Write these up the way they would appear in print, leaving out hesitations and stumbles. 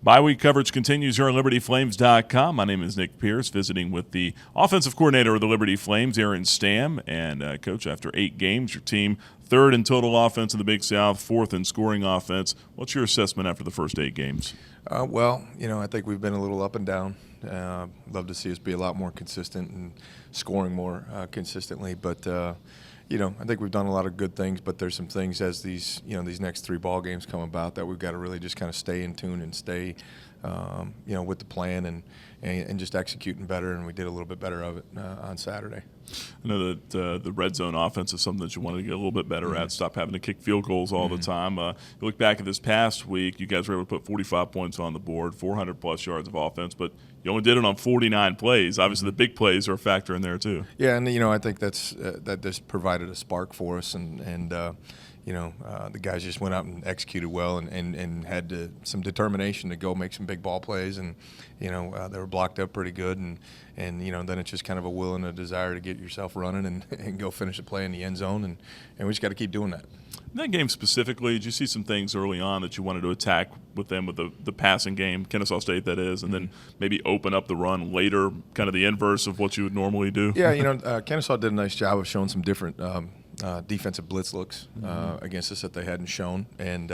Bye week coverage continues here on LibertyFlames.com. My name is Nick Pierce, visiting with the offensive coordinator of the Liberty Flames, Aaron Stamn. And, Coach, after 8 games, your team third in total offense in the Big South, fourth in scoring offense. What's your assessment after the first 8 games? I think we've been a little up and down. Love to see us be a lot more consistent and scoring more consistently. But, I think we've done a lot of good things, but there's some things as these next 3 ball games come about that we've got to really just kind of stay in tune and stay, with the plan and just executing better. And we did a little bit better of it on Saturday. I know that the red zone offense is something that you wanted to get a little bit better at, stop having to kick field goals all the time. You look back at this past week, you guys were able to put 45 points on the board, 400-plus yards of offense, but you only did it on 49 plays. Obviously, the big plays are a factor in there too. Yeah, and, I think that just provided a spark for us, and the guys just went out and executed well and had some determination to go make some big ball plays, and they were blocked up pretty good, and then it's just kind of a will and a desire to get yourself running and go finish a play in the end zone, and we just got to keep doing that. In that game specifically, did you see some things early on that you wanted to attack with them with the passing game, Kennesaw State that is, and then maybe open up the run later, kind of the inverse of what you would normally do? Yeah, Kennesaw did a nice job of showing some different defensive blitz looks against us that they hadn't shown, and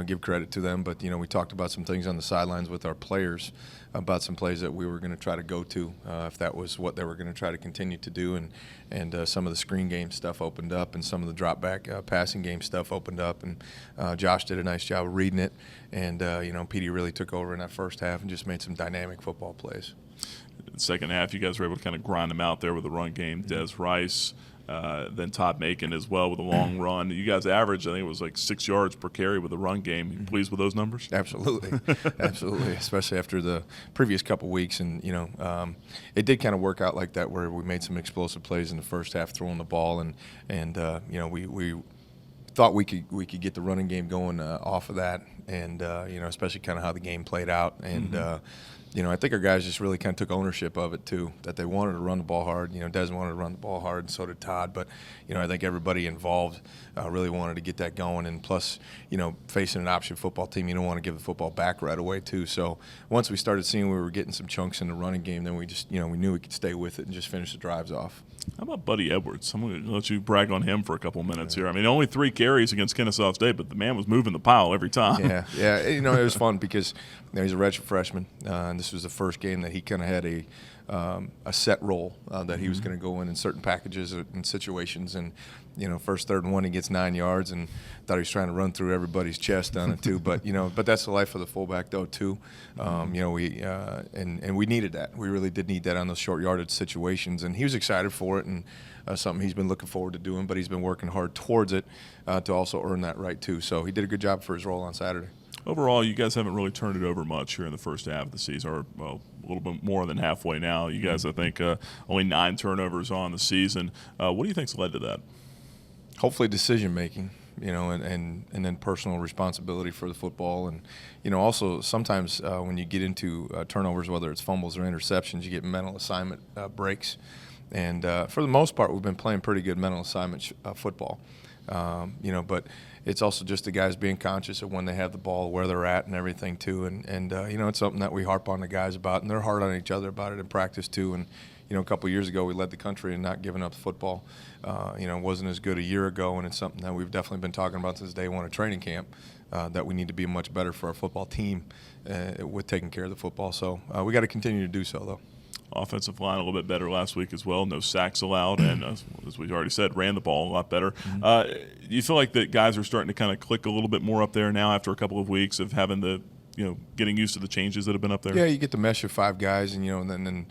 give credit to them. But we talked about some things on the sidelines with our players about some plays that we were going to try to go to if that was what they were going to try to continue to do, and some of the screen game stuff opened up, and some of the drop back passing game stuff opened up, and Josh did a nice job of reading it, and Petey really took over in that first half and just made some dynamic football plays. Second half, you guys were able to kind of grind them out there with the run game. Des Rice. Then Todd Macon as well with a long run. You guys averaged, I think it was like 6 yards per carry with the run game. You pleased with those numbers? Absolutely, absolutely. Especially after the previous couple weeks, and it did kind of work out like that, where we made some explosive plays in the first half, throwing the ball, and we thought we could get the running game going off of that, and especially kind of how the game played out, and. I think our guys just really kind of took ownership of it too, that they wanted to run the ball hard. Des wanted to run the ball hard, and so did Todd. But, I think everybody involved really wanted to get that going. And plus, facing an option football team, you don't want to give the football back right away too. So once we started seeing we were getting some chunks in the running game, then we just, we knew we could stay with it and just finish the drives off. How about Buddy Edwards? I'm going to let you brag on him for a couple minutes here. I mean, only 3 carries against Kennesaw State, but the man was moving the pile every time. Yeah. It was fun because he's a redshirt freshman, and this was the first game that he kind of had a set role that he was going to go in certain packages and situations. And, first, third, and 1, he gets 9 yards, and thought he was trying to run through everybody's chest on it too. But but that's the life of the fullback though too. We needed that. We really did need that on those short yardage situations, and he was excited for it, and something he's been looking forward to doing. But he's been working hard towards it to also earn that right too. So he did a good job for his role on Saturday. Overall, you guys haven't really turned it over much here in the first half of the season, or a little bit more than halfway now. You guys, I think, only 9 turnovers on the season. What do you think's led to that? Hopefully decision making, and then personal responsibility for the football, and also sometimes when you get into turnovers, whether it's fumbles or interceptions, you get mental assignment breaks, and for the most part, we've been playing pretty good mental assignment football, but it's also just the guys being conscious of when they have the ball, where they're at, and everything too, and it's something that we harp on the guys about, and they're hard on each other about it in practice too, and. A couple of years ago, we led the country in not giving up the football. Wasn't as good a year ago, and it's something that we've definitely been talking about since day one of training camp, that we need to be much better for our football team with taking care of the football. So we got to continue to do so, though. Offensive line a little bit better last week as well. No sacks allowed, and as we already said, ran the ball a lot better. You feel like that guys are starting to kind of click a little bit more up there now after a couple of weeks of having the getting used to the changes that have been up there? Yeah, you get the mesh of 5 guys, and then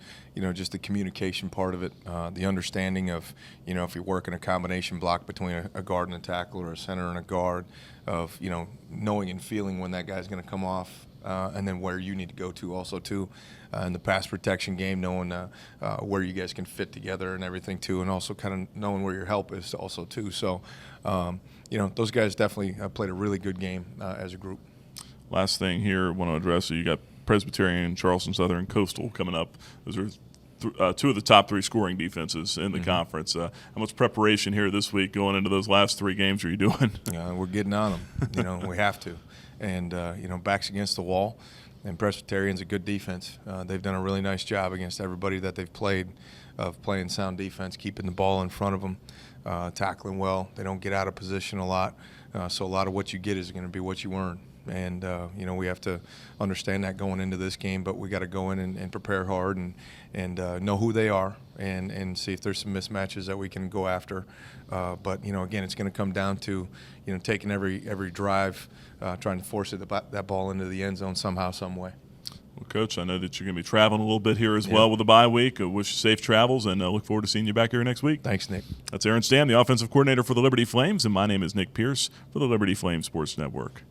just the communication part of it, the understanding of, if you work in a combination block between a guard and a tackle, or a center and a guard, of, knowing and feeling when that guy's going to come off, and then where you need to go to also too, in the pass protection game, knowing where you guys can fit together and everything too, and also kind of knowing where your help is also too. So, those guys definitely played a really good game as a group. Last thing here I want to address, you got Presbyterian, Charleston Southern, Coastal coming up. Those are 2 of the top 3 scoring defenses in the conference. How much preparation here this week going into those last 3 games are you doing? We're getting on them. We have to. And, backs against the wall. And Presbyterian's a good defense. They've done a really nice job against everybody that they've played of playing sound defense, keeping the ball in front of them, tackling well. They don't get out of position a lot. So a lot of what you get is going to be what you earn. And, we have to understand that going into this game, but we got to go in and prepare hard and know who they are and see if there's some mismatches that we can go after. But, again, it's going to come down to, taking every drive, trying to force that ball into the end zone somehow, some way. Well, Coach, I know that you're going to be traveling a little bit here as well with the bye week. I wish you safe travels, and look forward to seeing you back here next week. Thanks, Nick. That's Aaron Stamn, the offensive coordinator for the Liberty Flames, and my name is Nick Pierce for the Liberty Flames Sports Network.